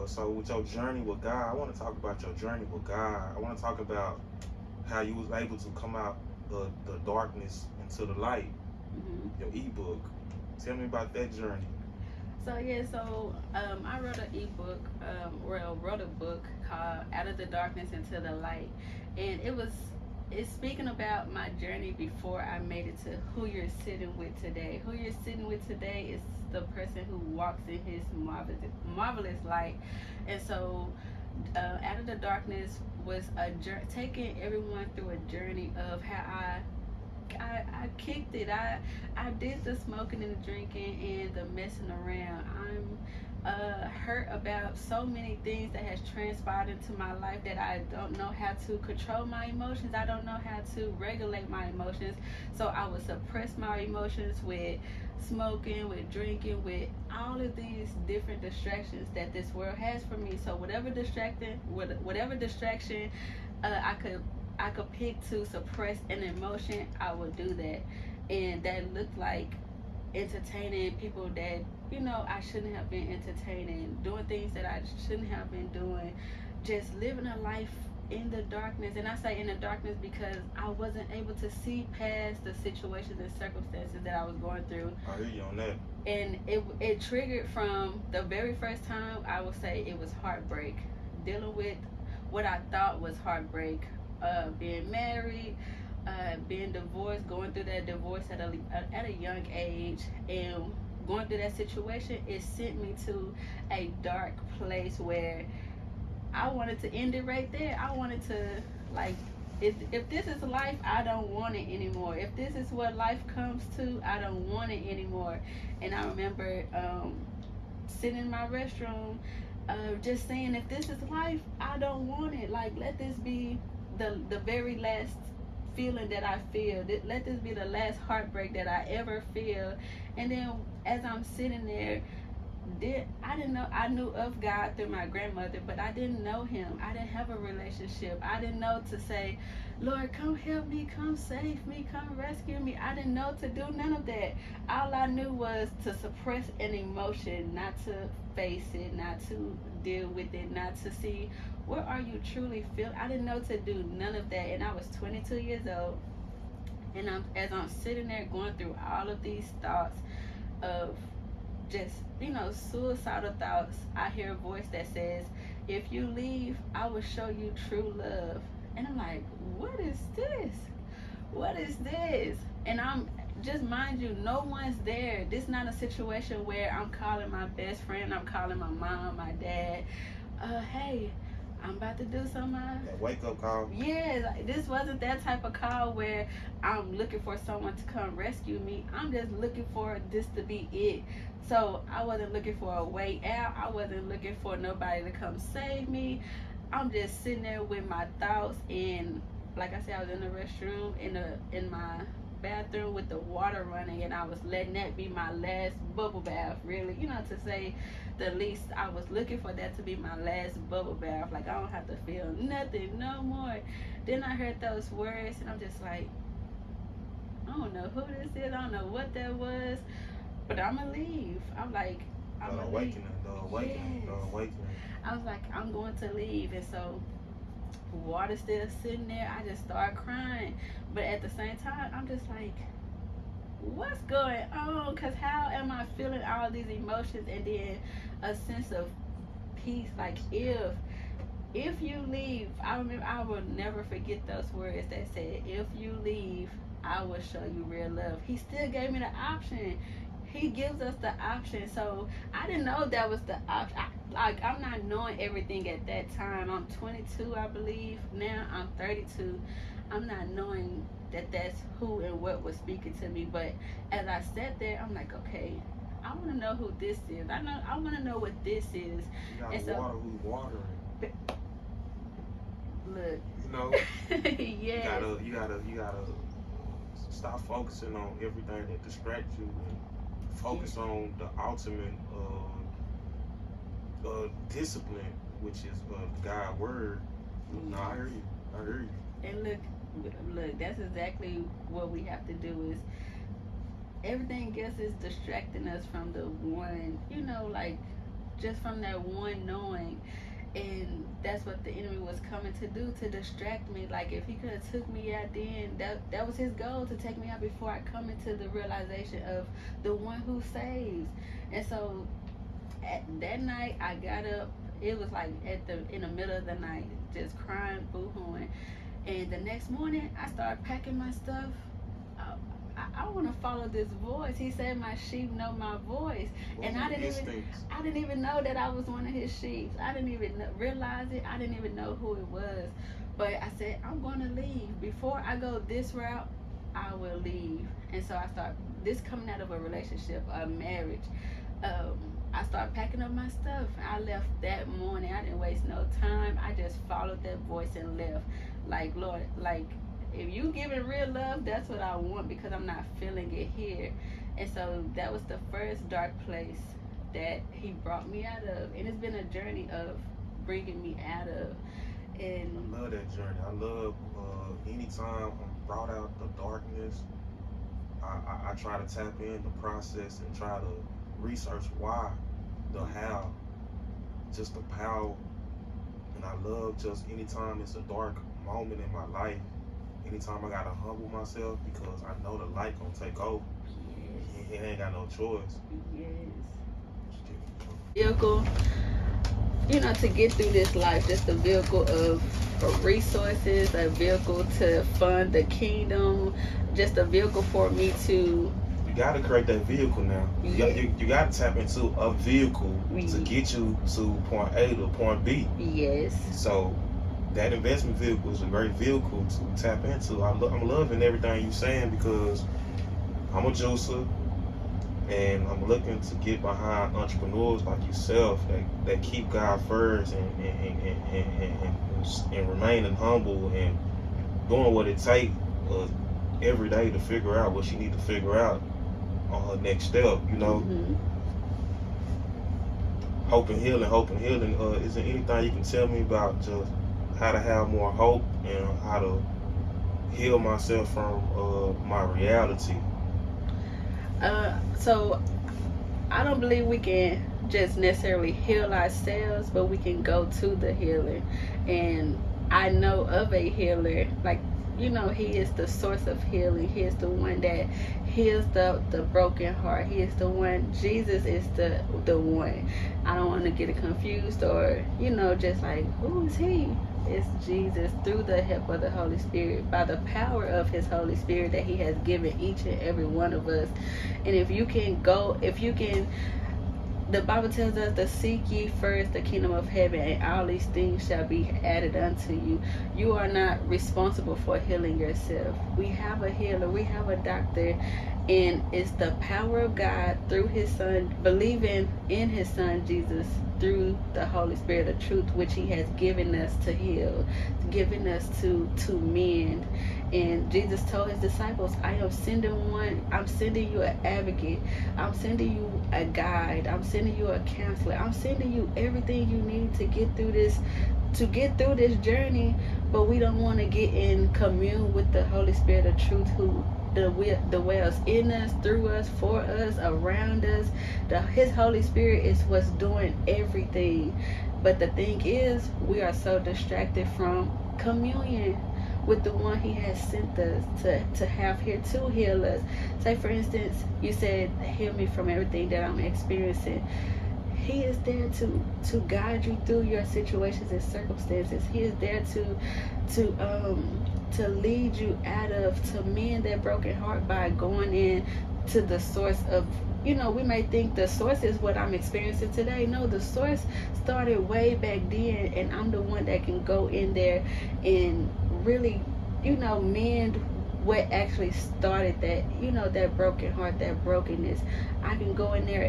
So with your journey with God, I want to talk about your journey with God. I want to talk about how you was able to come out the darkness into the light. Your ebook. Tell me about that journey. So yeah, I wrote an ebook, wrote a book called "Out of the Darkness into the Light," and it's speaking about my journey before I made it to who you're sitting with today. Who you're sitting with today is the person who walks in His marvelous light, and so "Out of the Darkness" was taking everyone through a journey of how I kicked it. I did the smoking and the drinking and the messing around. I'm hurt about so many things that has transpired into my life that I don't know how to control my emotions. I don't know how to regulate my emotions. So I would suppress my emotions with smoking, with drinking, with all of these different distractions that this world has for me. So whatever distraction I could pick to suppress an emotion, I would do that. And that looked like entertaining people that, I shouldn't have been entertaining, doing things that I shouldn't have been doing, just living a life in the darkness. And I say in the darkness because I wasn't able to see past the situations and circumstances that I was going through. I hear you on that. And it triggered from the very first time. I would say it was heartbreak, dealing with what I thought was heartbreak, being married, being divorced, going through that divorce at a young age, and going through that situation. It sent me to a dark place where I wanted to end it right there. I wanted to, like, if this is life, I don't want it anymore. If this is what life comes to, I don't want it anymore. And I remember sitting in my restroom, just saying, if this is life, I don't want it. Like, let this be the very last feeling that I feel. Let this be the last heartbreak that I ever feel. And then as I'm sitting there, I didn't know. I knew of God through my grandmother, but I didn't know Him. I didn't have a relationship. I didn't know to say, Lord, come help me, come save me, come rescue me. I didn't know to do none of that. All I knew was to suppress an emotion, not to face it, not to deal with it, not to see what are you truly feeling. I didn't know to do none of that, and I was 22 years old. And as I'm sitting there going through all of these thoughts of just, suicidal thoughts, I hear a voice that says, if you leave, I will show you true love. And I'm like, what is this? What is this? And I'm just, mind you, no one's there. This is not a situation where I'm calling my best friend, I'm calling my mom, my dad. Hey, I'm about to do something. That wake up call. Yeah, this wasn't that type of call where I'm looking for someone to come rescue me. I'm just looking for this to be it. So I wasn't looking for a way out. I wasn't looking for nobody to come save me. I'm just sitting there with my thoughts, and like I said, I was in the restroom in my bathroom with the water running, and I was letting that be my last bubble bath, really, to say the least. I was looking for that to be my last bubble bath. Like, I don't have to feel nothing no more. Then I heard those words, and I'm just like, I don't know who this is, I don't know what that was, but I'm gonna leave. I'm like, I'm The gonna leave. awakening, the awakening, the Yes. awakening. I was like, I'm going to leave. And so water still sitting there, I just start crying. But at the same time, I'm just like, what's going on? Because how am I feeling all these emotions and then a sense of peace? Like, if you leave, I remember, I will never forget those words that said, if you leave, I will show you real love. He still gave me the option. He gives us the option. So I didn't know that was the option. I'm not knowing everything at that time. I'm 22, I believe. Now I'm 32. I'm not knowing that that's who and what was speaking to me. But as I sat there, I'm like, okay, I want to know who this is. I want to know what this is. You gotta And so, water who's watering. look. You know, Yes. you gotta stop focusing on everything that distracts you and focus on the ultimate discipline, which is God's word. No, I hear you. I hear you. And look, that's exactly what we have to do. Is everything else is distracting us from the one, like just from that one knowing. And that's what the enemy was coming to do, to distract me. Like, if he could have took me out then, that was his goal, to take me out before I come into the realization of the one who saves. And so that night I got up. It was like in the middle of the night, just crying, boo-hooing. And the next morning I started packing my stuff. I want to follow this voice. He said my sheep know my voice. And I didn't even know that I was one of his sheep. I didn't even realize it. I didn't even know who it was. But I said, I'm going to leave. Before I go this route, I will leave. And so I started, this coming out of a relationship, a marriage. I started packing up my stuff. I left that morning. I didn't waste no time. I just followed that voice and left. Like, Lord, like, if you giving real love, that's what I want, because I'm not feeling it here. And so that was the first dark place that he brought me out of. And it's been a journey of bringing me out of. And I love that journey. I love anytime I'm brought out the darkness, I try to tap in the process and try to research why, the how, just the power. And I love just anytime it's a dark moment in my life, anytime I gotta humble myself, because I know the light gonna take over. Yes. It ain't got no choice. Yes. Vehicle, to get through this life, just a vehicle of resources, a vehicle to fund the kingdom, just a vehicle for me to. You gotta create that vehicle now. You gotta tap into a vehicle to get you to point A to point B. Yes. So that investment vehicle is a great vehicle to tap into. I'm loving everything you're saying, because I'm a juicer and I'm looking to get behind entrepreneurs like yourself that keep God first and remaining humble and doing what it takes every day to figure out what she need to figure out on her next step. Mm-hmm. Hope and healing. Is there anything you can tell me about just how to have more hope and how to heal myself from my reality? So I don't believe we can just necessarily heal ourselves, but we can go to the healer. And I know of a healer, like, he is the source of healing. He is the one that heals the broken heart. He is the one. Jesus is the one. I don't want to get it confused or, just like, who is he? It's Jesus, through the help of the Holy Spirit, by the power of his Holy Spirit that he has given each and every one of us. And if you can, the Bible tells us to seek ye first the kingdom of heaven, and all these things shall be added unto you. You are not responsible for healing yourself. We have a healer, we have a doctor, and it's the power of God through his son, believing in his son Jesus, through the Holy Spirit of truth, which he has given us to heal, given us to mend. And Jesus told his disciples, I'm sending you an advocate, I'm sending you a guide, I'm sending you a counselor, I'm sending you everything you need to get through this journey. But we don't want to get in commune with the Holy Spirit of truth, who dwells in us, through us, for us, around us. His Holy Spirit is what's doing everything. But the thing is, we are so distracted from communion with the one he has sent us to have here to heal us. Say, for instance, you said, heal me from everything that I'm experiencing. He is there to guide you through your situations and circumstances. He is there to lead you to mend that broken heart by going in to the source of, we may think the source is what I'm experiencing today. No, the source started way back then, and I'm the one that can go in there and really, mend what actually started that, that broken heart, that brokenness. I can go in there